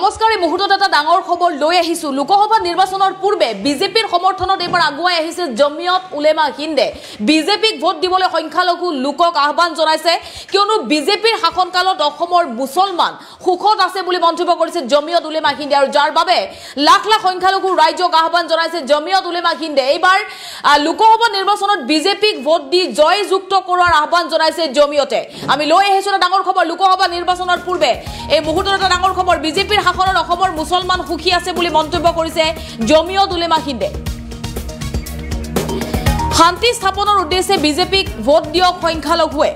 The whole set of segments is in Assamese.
নমস্কাৰ এই মুহূৰ্তত এটা ডাঙৰ খবৰ লৈ আহিছো লোকসভা নিৰ্বাচনৰ পূৰ্বে বিজেপিৰ সমৰ্থনত এবাৰ আগুৱাই আহিছে জমিয়ত উলেমা হিন্দে বিজেপিক ভোট দিবলৈ সংখ্যালঘু লোকক আহ্বান জনাইছে কিয়নো বিজেপিৰ শাসনকালত অসমৰ মুছলমান সুখত আছে বুলি মন্তব্য কৰিছে জমিয়ত উলেমা হিন্দে আৰু যাৰ বাবে লাখ লাখ সংখ্যালঘু ৰাইজক আহ্বান জনাইছে জমিয়ত উলেমা হিন্দে এইবাৰ লোকসভা নিৰ্বাচনত বিজেপিক ভোট দি জয়যুক্ত কৰাৰ আহ্বান জনাইছে জমিয়তে আমি লৈ আহিছো এটা ডাঙৰ খবৰ লোকসভা নিৰ্বাচনৰ পূৰ্বে এই মুহূৰ্তত এটা ডাঙৰ খবৰ বিজেপিৰ শাসনত অসমৰ মুছলমান সুখী আছে বুলি মন্তব্য কৰিছে জমিয়ত উলেমা হিন্দে শান্তি স্থাপনৰ উদ্দেশ্যে বিজেপিক ভোট দিয়ক সংখ্যালঘুৱে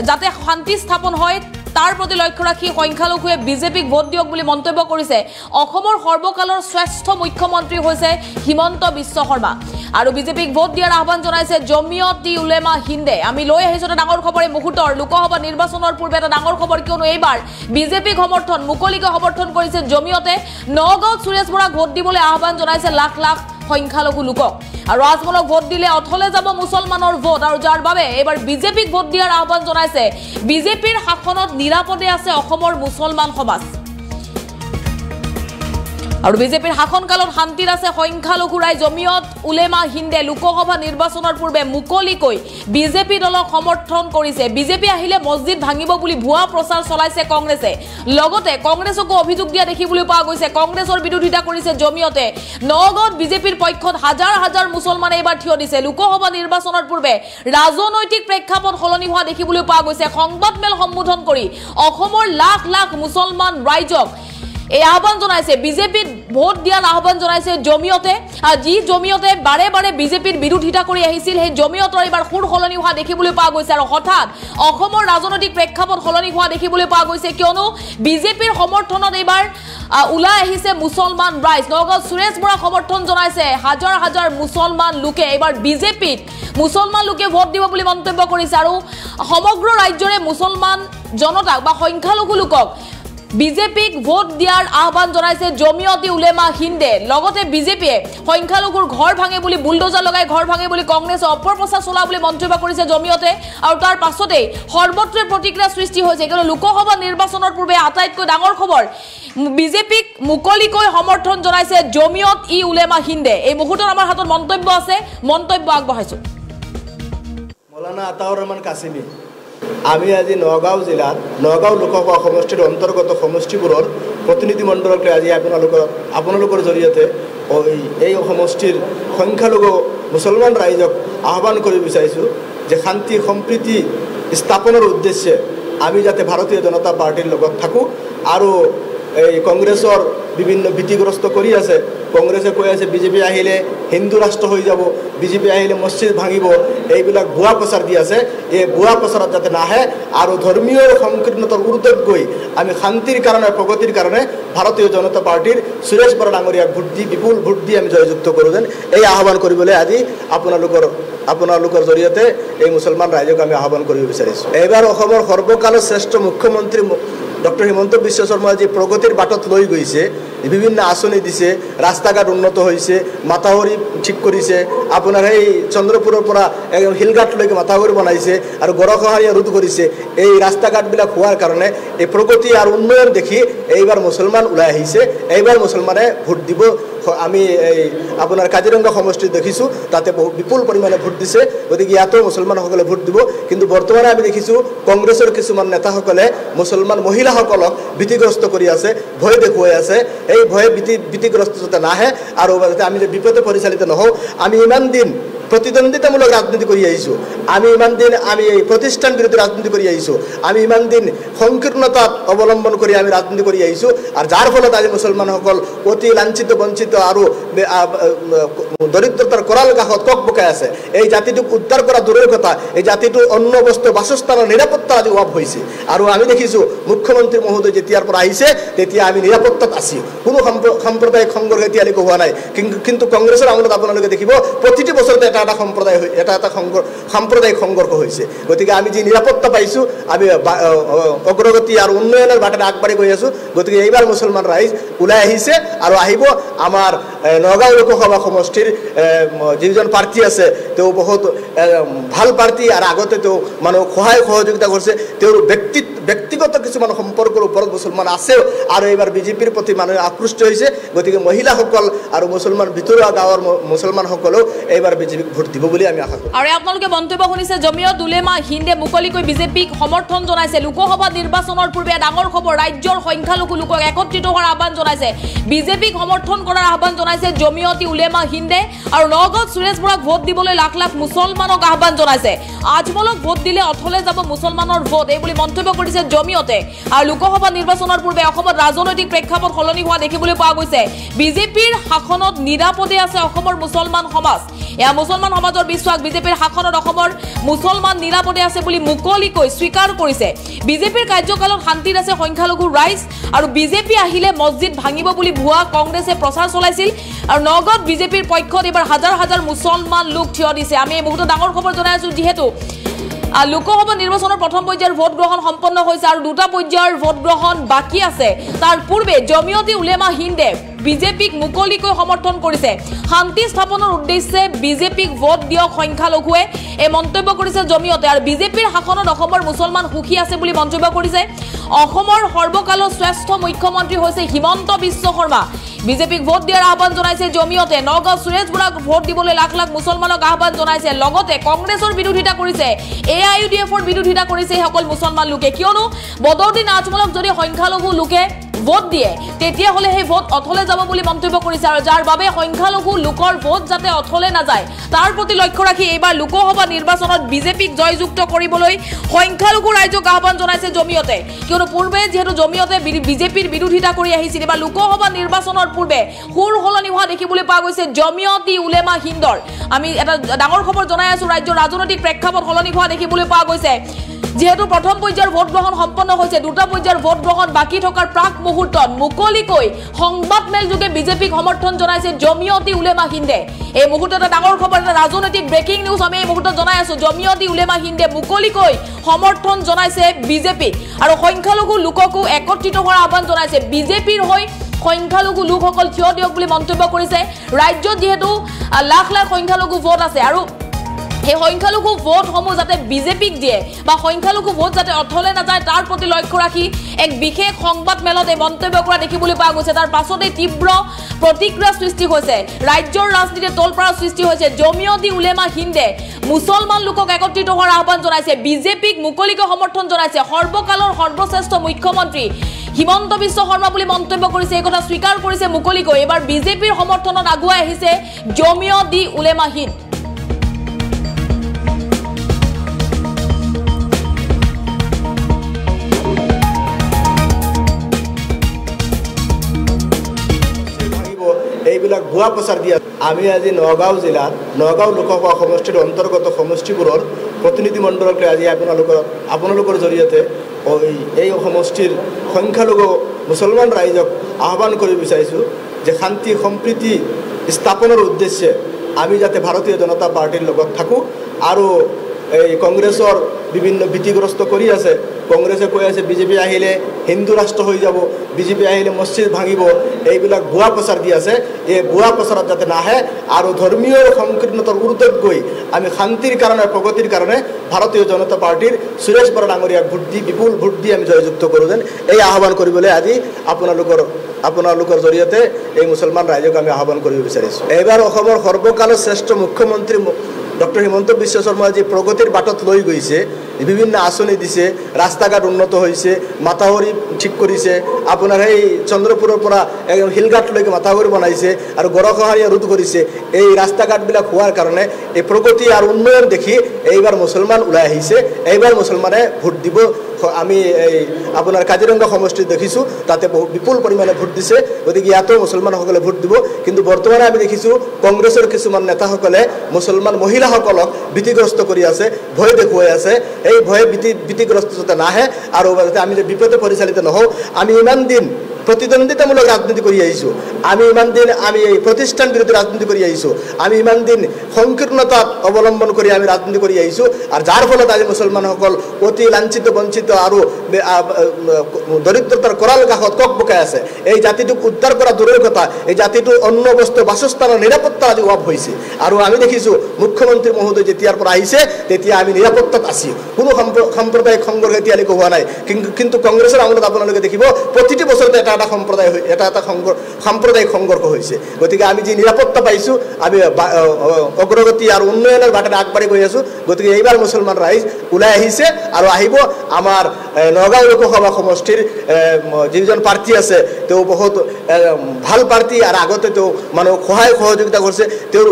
যাতে শান্তি স্থাপন হয় তাৰ প্ৰতি লক্ষ্য ৰাখি সংখ্যালঘুৱে বিজেপিক ভোট দিয়ক বুলি মন্তব্য কৰিছে অসমৰ সৰ্বকালৰ শ্ৰেষ্ঠ মুখ্যমন্ত্ৰী হৈছে হিমন্ত বিশ্ব শৰ্মা আৰু বিজেপিক ভোট দিয়াৰ আহ্বান জনাইছে জমিয়ত উলেমা হিন্দে আমি লৈ আহিছো এটা ডাঙৰ খবৰ এই মুহূৰ্তৰ লোকসভা নিৰ্বাচনৰ পূৰ্বে এটা ডাঙৰ খবৰ কিয়নো এইবাৰ বিজেপিক সমৰ্থন মুকলিকে সমৰ্থন কৰিছে জমিয়তে নগাঁৱত সুৰেশ বৰাক ভোট দিবলৈ আহ্বান জনাইছে লাখ লাখ সংখ্যালঘু লোকক আৰু ৰাজমলক ভোট দিলে অথলে যাব মুছলমানৰ ভোট আৰু যাৰ বাবে এবাৰ বিজেপিক ভোট দিয়াৰ আহ্বান জনাইছে বিজেপিৰ শাসনত নিৰাপদে আছে অসমৰ মুছলমান সমাজ আৰু বিজেপিৰ শাসনকালত শান্তিৰ আছে সংখ্যালঘু ৰাইজ জমিয়ত উলেমা হিন্দে লোকসভা নিৰ্বাচনৰ পূৰ্বে মুকলিকৈ বিজেপি দলক সমৰ্থন কৰিছে বিজেপি আহিলে মছজিদ ভাঙিব বুলি ভুৱা প্ৰচাৰ চলাইছে কংগ্ৰেছে লগতে কংগ্ৰেছকো অভিযোগ দিয়া দেখিবলৈ পোৱা গৈছে কংগ্ৰেছৰ বিৰোধিতা কৰিছে জমিয়তে নগাঁৱত বিজেপিৰ পক্ষত হাজাৰ হাজাৰ মুছলমানে এইবাৰ থিয় দিছে লোকসভা নিৰ্বাচনৰ পূৰ্বে ৰাজনৈতিক প্ৰেক্ষাপট সলনি হোৱা দেখিবলৈ পোৱা গৈছে সংবাদমেল সম্বোধন কৰি অসমৰ লাখ লাখ মুছলমান ৰাইজক এই আহ্বান জনাইছে বিজেপিত ভোট দিয়াৰ আহ্বান জনাইছে জমিয়তে আজি জমিয়তে বাৰে বাৰে বিজেপিৰ বিৰোধিতা কৰি আহিছিল সেই জমিয়তৰ এইবাৰ সুৰ সলনি হোৱা দেখিবলৈ পোৱা গৈছে আৰু হঠাৎ অসমৰ ৰাজনৈতিক প্ৰেক্ষাপট সলনি হোৱা দেখিবলৈ পোৱা গৈছে কিয়নো বিজেপিৰ সমৰ্থনত এইবাৰ ওলাই আহিছে মুছলমান ৰাইজ নগাঁৱত সুৰেশ বৰাক সমৰ্থন জনাইছে হাজাৰ হাজাৰ মুছলমান লোকে এইবাৰ বিজেপিক মুছলমান লোকে ভোট দিব বুলি মন্তব্য কৰিছে আৰু সমগ্ৰ ৰাজ্যৰে মুছলমান জনতাক বা সংখ্যালঘু লোকক বিজেপিক ভোট দিয়াৰ আহ্বান জনাইছে জমিয়ত উলেমা হিন্দে লগতে বিজেপিয়ে সংখ্যালঘুৰ ঘৰ ভাঙে বুলি বুলডোজাৰ লগাই ঘৰ ভাঙে বুলি কংগ্ৰেছে অপপ্ৰচাৰ চলা বুলি মন্তব্য কৰিছে জমিয়তে আৰু তাৰ পাছতে সৰ্বত্ৰে প্ৰতিক্ৰিয়া সৃষ্টি হৈছে কিন্তু লোকসভা নিৰ্বাচনৰ পূৰ্বে আটাইতকৈ ডাঙৰ খবৰ বিজেপিক মুকলিকৈ সমৰ্থন জনাইছে জমিয়ত উলেমা হিন্দে এই মুহূৰ্তত আমাৰ হাতত মন্তব্য আছে মন্তব্য আগবঢ়াইছো মৌলানা আতাউৰ ৰহমান কাসিমি আমি আজি নগাঁও জিলাত নগাঁও লোকসভা সমষ্টিৰ অন্তৰ্গত সমষ্টিবোৰৰ প্ৰতিনিধিমণ্ডলক আজি আপোনালোকৰ জৰিয়তে এই সমষ্টিৰ সংখ্যালঘু মুছলমান ৰাইজক আহ্বান কৰিব বিচাৰিছোঁ যে শান্তি সম্প্ৰীতি স্থাপনৰ উদ্দেশ্যে আমি যাতে ভাৰতীয় জনতা পাৰ্টিৰ লগত থাকোঁ আৰু এই কংগ্ৰেছৰ বিভিন্ন ভীতিগ্ৰস্ত কৰি আছে কংগ্ৰেছে কৈ আছে বিজেপি আহিলে হিন্দু ৰাষ্ট্ৰ হৈ যাব বিজেপি আহিলে মছজিদ ভাঙিব এইবিলাক ভুৱা প্ৰচাৰ দি আছে এই ভুৱা প্ৰচাৰত যাতে নাহে আৰু ধৰ্মীয় সংকীৰ্ণতাৰ ঊৰ্ধত গৈ আমি শান্তিৰ কাৰণে প্ৰগতিৰ কাৰণে ভাৰতীয় জনতা পাৰ্টিৰ সুৰেশ বৰা ডাঙৰীয়াক ভোট দি বিপুল ভোট দি আমি জয়যুক্ত কৰোঁ যেন এই আহ্বান কৰিবলৈ আজি আপোনালোকৰ জৰিয়তে এই মুছলমান ৰাইজক আমি আহ্বান কৰিব বিচাৰিছোঁ এইবাৰ অসমৰ সৰ্বকালৰ শ্ৰেষ্ঠ মুখ্যমন্ত্ৰী ডক্টৰ হিমন্ত বিশ্ব শৰ্মা যি প্ৰগতিৰ বাটত লৈ গৈছে বিভিন্ন আঁচনি দিছে ৰাস্তা ঘাট উন্নত হৈছে মাথাউৰি ঠিক কৰিছে আপোনাৰ এই চন্দ্ৰপুৰৰ পৰা শিলঘাটলৈকে মাথাউৰি বনাইছে আৰু গড়খহাৰীয়া ৰোধ কৰিছে এই ৰাস্তা ঘাটবিলাক হোৱাৰ কাৰণে এই প্ৰগতি আৰু উন্নয়ন দেখি এইবাৰ মুছলমান ওলাই আহিছে এইবাৰ মুছলমানে ভোট দিব আমি এই আপোনাৰ কাজিৰঙা সমষ্টিত দেখিছোঁ তাতে বিপুল পৰিমাণে ভোট দিছে গতিকে ইয়াতো মুছলমানসকলে ভোট দিব কিন্তু বৰ্তমানে আমি দেখিছোঁ কংগ্ৰেছৰ কিছুমান নেতাসকলে মুছলমান মহিলাসকলক ভীতিগ্ৰস্ত কৰি আছে ভয় দেখুৱাই আছে এই ভয়ে ভীতিগ্ৰস্ত যাতে নাহে আৰু যাতে আমি যে বিপদে পৰিচালিত নহওঁ আমি ইমান দিন প্ৰতিদ্বন্দ্বিতামূলক ৰাজনীতি কৰি আহিছোঁ আমি ইমান দিন আমি এই প্ৰতিষ্ঠান বিৰোধী ৰাজনীতি কৰি আহিছোঁ আমি ইমান দিন সংকীৰ্ণতাত অৱলম্বন কৰি আমি ৰাজনীতি কৰি আহিছোঁ আৰু যাৰ ফলত আজি মুছলমানসকল অতি লাঞ্ছিত বঞ্চিত আৰু দৰিদ্ৰতাৰ কৰাল কাষত ককবকাই আছে এই জাতিটোক উদ্ধাৰ কৰা দূৰৰ কথা এই জাতিটোৰ অন্ন বস্ত্ৰ বাসস্থানৰ নিৰাপত্তা আজি অভাৱ হৈছে আৰু আমি দেখিছোঁ মুখ্যমন্ত্ৰী মহোদয় যেতিয়াৰ পৰা আহিছে তেতিয়া আমি নিৰাপত্তাত আছোঁ কোনো সাম্প্ৰদায়িক সংঘৰ্ষ এতিয়ালৈকে হোৱা নাই কিন্তু কংগ্ৰেছৰ আমলত আপোনালোকে দেখিব প্ৰতিটো বছৰতে এটা সাম্প্ৰদায়িক সংঘৰ্ষ হৈছে গতিকে আমি যি নিৰাপত্তা পাইছোঁ আমি অগ্ৰগতি আৰু উন্নয়নৰ বাটেৰে আগবাঢ়ি গৈ আছোঁ গতিকে এইবাৰ মুছলমান ৰাইজ ওলাই আহিছে আৰু আহিব আমাৰ নগাঁও লোকসভা সমষ্টিৰ যিজন প্ৰাৰ্থী আছে তেওঁ বহুত ভাল প্ৰাৰ্থী আৰু আগতে তেওঁ মানুহক সহায় সহযোগিতা কৰিছে তেওঁৰ ব্যক্তিগত কিছুমান সম্পৰ্কৰ ওপৰত মুছলমান আছে আৰু এইবাৰ বিজেপিৰ প্ৰতি মানুহে আকৃষ্ট হৈছে গতিকে মহিলাসকল আৰু মুছলমান ভিতৰুৱা গাঁৱৰ মুছলমানসকলেও এইবাৰ বিজেপিক ভোট দিব বুলি আমি আশা কৰোঁ আৰু আপোনালোকে মন্তব্য শুনিছে জমিয়ত উলেমা হিন্দে মুকলিকৈ বিজেপিক সমৰ্থন জনাইছে লোকসভা নিৰ্বাচনৰ পূৰ্বে ডাঙৰ খবৰ ৰাজ্যৰ সংখ্যালঘু লোকক একত্ৰিত হোৱাৰ আহ্বান জনাইছে বিজেপিক সমৰ্থন কৰাৰ আহ্বান জনাইছে জমিয়তি উলেমা হিন্দে আৰু নগাঁৱত সুৰেশ বৰাক ভোট দিবলৈ লাখ লাখ মুছলমানক আহ্বান জনাইছে আজমলক ভোট দিলে অথলে যাব মুছলমানৰ ভোট এই বুলি মন্তব্য কৰিছে জমিয়তে আৰু লোকসভা নিৰ্বাচনৰ পূৰ্বে অসমত ৰাজনৈতিক প্ৰেক্ষাপট সলনি হোৱা দেখিবলৈ পোৱা গৈছে বিজেপিৰ শাসনত নিৰাপদে আছে অসমৰ মুছলমান সমাজ এয়া মুছলমান সমাজৰ বিশ্বাস বিজেপিৰ শাসনত অসমৰ মুছলমান নিৰাপদে আছে বুলি মুকলিকৈ স্বীকাৰ কৰিছে বিজেপিৰ কাৰ্যকালত শান্তিত আছে সংখ্যালঘু ৰাইজ আৰু বিজেপি আহিলে মছজিদ ভাঙিব বুলি ভুৱা কংগ্ৰেছে প্ৰচাৰ চলাইছিল আৰু নগাঁৱত বিজেপিৰ পক্ষত এবাৰ হাজাৰ হাজাৰ মুছলমান লোক থিয় দিছে আমি এই মুহূৰ্তত ডাঙৰ খবৰ জনাই আছো যিহেতু লোকসভা নিৰ্বাচনৰ প্ৰথম পৰ্যায়ৰ ভোট গ্ৰহণ সম্পন্ন হৈছে আৰু দুটা পৰ্যায়ৰ ভোট গ্ৰহণ বাকি আছে তাৰ পূৰ্বে জমিয়তি উলেমা হিন্দে বিজেপিক মুকলিকৈ সমৰ্থন কৰিছে শান্তি স্থাপনৰ উদ্দেশ্যে বিজেপিক ভোট দিয়ক সংখ্যালঘুৱে এই মন্তব্য কৰিছে জমিয়তে আৰু বিজেপিৰ শাসনত অসমৰ মুছলমান সুখী আছে বুলি মন্তব্য কৰিছে অসমৰ সৰ্বকালৰ শ্ৰেষ্ঠ মুখ্যমন্ত্ৰী হৈছে হিমন্ত বিশ্ব শৰ্মা বিজেপিক ভোট দিয়াৰ আহ্বান জনাইছে জমিয়তে নগাঁও সুৰেশ বৰাক ভোট দিবলৈ লাখ লাখ মুছলমানক আহ্বান জনাইছে লগতে কংগ্ৰেছৰ বিৰোধিতা কৰিছে AIUDFৰ বিৰোধিতা কৰিছে সকল মুছলমান লোকে কিয়নো বদৰুদ্দিন আজমলক যদি সংখ্যালঘু লোকে ভোট দিয়ে তেতিয়া হলে সেই ভোট অথলে যাব বুলি মন্তব্য কৰিছে আৰু যাৰ বাবে সংখ্যালঘু লোকৰ ভোট যাতে অথলে নাযায় তাৰ প্ৰতি লক্ষ্য ৰাখি এইবাৰ লোকসভা নিৰ্বাচনত বিজেপিক জয়যুক্ত কৰিবলৈ সংখ্যালঘু ৰাইজক আহ্বান জনাইছে জমিয়তে কিয়নো পূৰ্বে যেহেতু জমিয়তে বিজেপিৰ বিৰোধিতা কৰি আহিছিল এবাৰ লোকসভা নিৰ্বাচনৰ পূৰ্বে সুৰ সলনি হোৱা দেখিবলৈ পোৱা গৈছে জমিয়তি উলেমা হিন্দৰ আমি এটা ডাঙৰ খবৰ জনাই আছো ৰাজ্যৰ ৰাজনৈতিক প্ৰেক্ষাপট সলনি হোৱা দেখিবলৈ পোৱা গৈছে যেহেতু প্ৰথম পৰ্যায়ৰ ভোট গ্ৰহণ সম্পন্ন হৈছে দুটা পৰ্যায়ৰ ভোট গ্ৰহণ বাকি থকাৰ প্ৰাক মুহূৰ্তত মুকলিকৈ সংবাদ মেল যোগে বিজেপিক সমৰ্থন জনাইছে জমিয়তি উলেমা হিন্দে এই মুহূৰ্তত এটা ডাঙৰ খবৰ এটা ৰাজনৈতিক ব্ৰেকিং নিউজ আমি এই মুহূৰ্তত জনাই আছো জমিয়তি উলেমা হিন্দে মুকলিকৈ সমৰ্থন জনাইছে বিজেপিক আৰু সংখ্যালঘু লোককো একত্ৰিত হোৱাৰ আহ্বান জনাইছে বিজেপিৰ হৈ সংখ্যালঘু লোকসকল থিয় দিয়ক বুলি মন্তব্য কৰিছে ৰাজ্যত যেহেতু লাখ লাখ সংখ্যালঘু ভোট আছে আৰু এই সংখ্যালঘু ভোটসমূহ যাতে বিজেপিক দিয়ে বা সংখ্যালঘু ভোট যাতে অথলে নাযায় তাৰ প্ৰতি লক্ষ্য ৰাখি এক বিশেষ সংবাদ মেলত এই মন্তব্য কৰা দেখিবলৈ পোৱা গৈছে তাৰ পাছতে তীব্ৰ প্ৰতিক্ৰিয়া সৃষ্টি হৈছে ৰাজ্যৰ ৰাজনীতিত তোলপাৰা সৃষ্টি হৈছে জমিয়তি উলেমা হিন্দে মুছলমান লোকক একত্ৰিত হোৱাৰ আহ্বান জনাইছে বিজেপিক মুকলিকৈ সমৰ্থন জনাইছে সৰ্বকালৰ সৰ্বশ্ৰেষ্ঠ মুখ্যমন্ত্ৰী হিমন্ত বিশ্ব শৰ্মা বুলি মন্তব্য কৰিছে এই কথা স্বীকাৰ কৰিছে মুকলিকৈ এবাৰ বিজেপিৰ সমৰ্থনত আগুৱাই আহিছে জমিয়তি উলেমা হিন্দ এইবিলাক ভুৱা প্ৰচাৰ দিয়া আমি আজি নগাঁও জিলাত নগাঁও লোকসভা সমষ্টিৰ অন্তৰ্গত সমষ্টিবোৰৰ প্ৰতিনিধিমণ্ডলক আজি আপোনালোকৰ জৰিয়তে এই সমষ্টিৰ সংখ্যালঘু মুছলমান ৰাইজক আহ্বান কৰিব বিচাৰিছোঁ যে শান্তি সম্প্ৰীতি স্থাপনৰ উদ্দেশ্যে আমি যাতে ভাৰতীয় জনতা পাৰ্টিৰ লগত থাকোঁ আৰু এই কংগ্ৰেছৰ বিভিন্ন ভীতিগ্ৰস্ত কৰি আছে কংগ্ৰেছে কৈ আছে বিজেপি আহিলে হিন্দু ৰাষ্ট্ৰ হৈ যাব বিজেপি আহিলে মছজিদ ভাঙিব এইবিলাক ভুৱা প্ৰচাৰ দি আছে এই ভুৱা প্ৰচাৰত যাতে নাহে আৰু ধৰ্মীয় সংকীৰ্ণতাৰ ঊৰ্ধত গৈ আমি শান্তিৰ কাৰণে প্ৰগতিৰ কাৰণে ভাৰতীয় জনতা পাৰ্টিৰ সুৰেশ বৰা ডাঙৰীয়াক ভোট দি বিপুল ভোট দি আমি জয়যুক্ত কৰোঁ যেন এই আহ্বান কৰিবলৈ আজি আপোনালোকৰ জৰিয়তে এই মুছলমান ৰাইজক আমি আহ্বান কৰিব বিচাৰিছোঁ এইবাৰ অসমৰ সৰ্বকালৰ শ্ৰেষ্ঠ মুখ্যমন্ত্ৰী ডক্টৰ হিমন্ত বিশ্ব শৰ্মা যি প্ৰগতিৰ বাটত লৈ গৈছে বিভিন্ন আঁচনি দিছে ৰাস্তা ঘাট উন্নত হৈছে মাথাউৰি ঠিক কৰিছে আপোনাৰ এই চন্দ্ৰপুৰৰ পৰা একদম শিলঘাটলৈকে মাথাউৰি বনাইছে আৰু গড়খহাৰীয়া ৰোধ কৰিছে এই ৰাস্তা ঘাটবিলাক হোৱাৰ কাৰণে এই প্ৰগতি আৰু উন্নয়ন দেখি এইবাৰ মুছলমান ওলাই আহিছে এইবাৰ মুছলমানে ভোট দিব আমি এই আপোনাৰ কাজিৰঙা সমষ্টিত দেখিছোঁ তাতে বহু বিপুল পৰিমাণে ভোট দিছে গতিকে ইয়াতো মুছলমানসকলে ভোট দিব কিন্তু বৰ্তমানে আমি দেখিছোঁ কংগ্ৰেছৰ কিছুমান নেতাসকলে মুছলমান মহিলাসকলক ভীতিগ্ৰস্ত কৰি আছে ভয় দেখুৱাই আছে এই ভয়ে ভীতিগ্ৰস্ত যাতে নাহে আৰু যাতে আমি যে বিপদে পৰিচালিত নহওঁ আমি ইমান দিন প্ৰতিদ্বন্দ্বিতামূলক ৰাজনীতি কৰি আহিছোঁ, আমি ইমান দিন আমি এই প্ৰতিষ্ঠান বিৰোধী ৰাজনীতি কৰি আহিছোঁ, আমি ইমান দিন সংকীৰ্ণতা অৱলম্বন কৰি আমি ৰাজনীতি কৰি আহিছোঁ। আৰু যাৰ ফলত আজি মুছলমানসকল অতি লাঞ্ছিত বঞ্চিত আৰু দৰিদ্ৰতাৰ কৰাল কাষত কক পকাই আছে। এই জাতিটোক উদ্ধাৰ কৰা দূৰৰ কথা, এই জাতিটোৰ অন্ন বস্ত্ৰ বাসস্থানৰ নিৰাপত্তা আজি অভাৱ হৈছে। আৰু আমি দেখিছোঁ মুখ্যমন্ত্ৰী মহোদয় যেতিয়াৰ পৰা আহিছে তেতিয়া আমি নিৰাপত্তাত আছোঁ, কোনো সাম্প্ৰদায়িক সংঘৰ্ষ এতিয়ালৈকে হোৱা নাই। কিন্তু কংগ্ৰেছৰ আমলত আপোনালোকে দেখিব প্ৰতিটো বছৰতে এটা সাম্প্ৰদায়িক সংঘৰ্ষ হৈছে। গতিকে আমি যি নিৰাপত্তা পাইছোঁ, আমি অগ্ৰগতি আৰু উন্নয়নৰ বাটেৰে আগবাঢ়ি গৈ আছোঁ। গতিকে এইবাৰ মুছলমান ৰাইজ ওলাই আহিছে আৰু আহিব। আমাৰ নগাঁও লোকসভা সমষ্টিৰ যিজন প্ৰাৰ্থী আছে তেওঁ বহুত ভাল প্ৰাৰ্থী, আৰু আগতে তেওঁ মানুহক সহায় সহযোগিতা কৰিছে। তেওঁৰ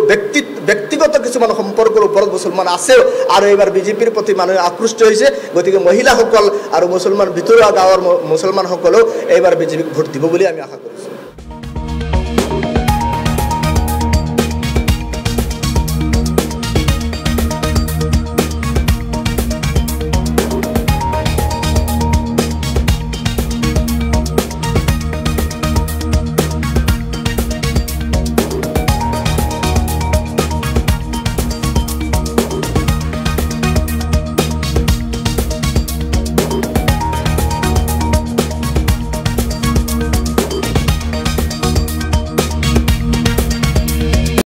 ব্যক্তিগত কিছুমান সম্পৰ্কৰ ওপৰত মুছলমান আছে, আৰু এইবাৰ বিজেপিৰ প্ৰতি মানুহে আকৃষ্ট হৈছে। গতিকে মহিলাসকল আৰু মুছলমান ভিতৰুৱা গাঁৱৰ মুছলমানসকলেও এইবাৰ বিজেপিক ভোট দিব বুলি আমি আশা কৰোঁ।